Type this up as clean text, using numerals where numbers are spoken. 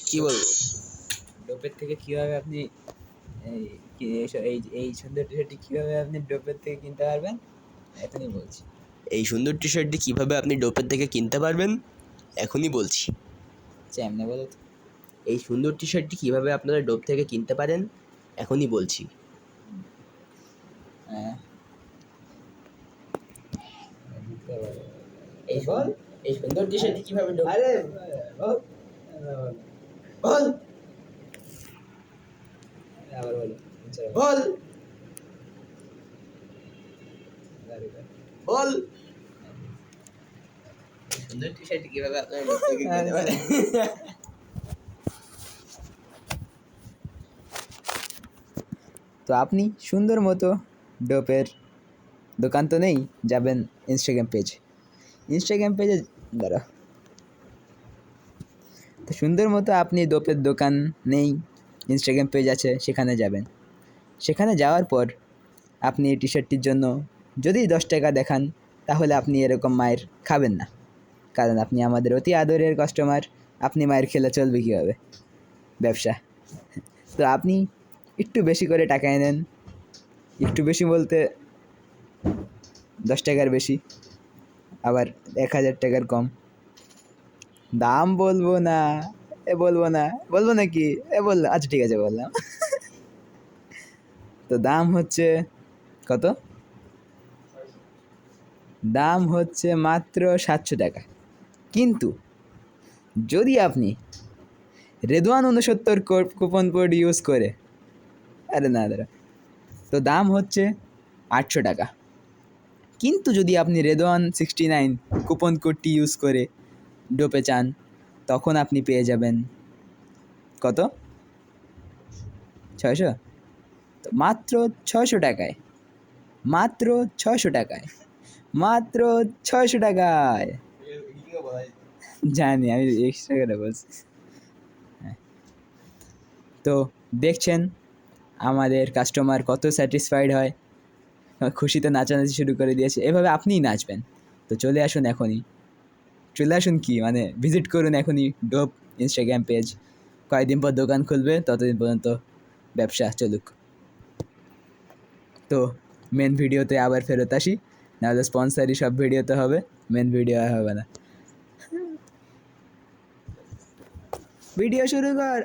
কি বলবো? ডোপের থেকে কীভাবে আপনি এই সুন্দর টি শার্টটি কীভাবে আপনি ডোপের থেকে কিনতে পারবেন এখনই বলছি। এই সুন্দর টি শার্টটি কীভাবে আপনি ডোপের থেকে কিনতে পারবেন এখনই বলছি। আচ্ছা এমনি বলো তো। এই সুন্দর টি শার্টটি কীভাবে আপনারা ডোপ থেকে কিনতে পারেন এখনই বলছি। এই বল, এই সুন্দর টি শার্টটি কীভাবে ডোপ আরে বল বল আবার বলো বল বল সুন্দর টি শার্টটি কীভাবে আপনারা ডোপ থেকে কিনতে পারেন। তো আপনি সুন্দর মতো ডোপের দোকান তো নেই, যাবেন ইনস্টাগ্রাম পেজে দাঁড়া। তো সুন্দর মতো আপনি ডোপের দোকান নেই, ইনস্টাগ্রাম পেজ আছে, সেখানে যাবেন। সেখানে যাওয়ার পর আপনি এই টি শার্টটির জন্য যদি 10 টাকা দেখান তাহলে আপনি এরকম মায়ের খাবেন না, কারণ আপনি আমাদের অতি আদরের কাস্টমার। আপনি মায়ের খেলে চলবে কীভাবে ব্যবসা? তো আপনি একটু বেশি করে টাকা এনেন, একটু বেশি বলতে 10 টাকার বেশি, আবার 1000 টাকার কম। দাম বলবো না বলবো নাকি বললাম? আচ্ছা ঠিক আছে বললাম। তো দাম হচ্ছে কত? দাম হচ্ছে মাত্র 700 টাকা। কিন্তু যদি আপনি রেদওয়ান 69 কুপন কোড ইউজ করে তো দাম হচ্ছে 800 টাকা। কিন্তু যদি আপনি রেদওয়ান 69 কুপন কোডটি ইউজ করে ডোপে চান তখন আপনি পেয়ে যাবেন কত? 600। তো মাত্র 600 টাকায়, মাত্র 600 টাকায়, মাত্র 600 টাকায়। জানি আমি এক্সট্রা করে বলছি। তো দেখছেন আমাদের কাস্টমার কত স্যাটিসফাইড হয়, খুশিতে নাচানাচি শুরু করে দিয়েছে। এভাবে আপনিই নাচবেন। তো চলে আসুন এখনই, চলে আসুন কি মানে ভিজিট করুন এখনই ডোপ ইনস্টাগ্রাম পেজ। কয়েকদিন পর দোকান খুলবে, ততদিন পর্যন্ত ব্যবসা চলুক। তো মেন ভিডিওতে আবার ফেরত আসি, নাহলে স্পন্সারই সব ভিডিওতে হবে, মেন ভিডিও আর হবে না। ভিডিও শুরু কর।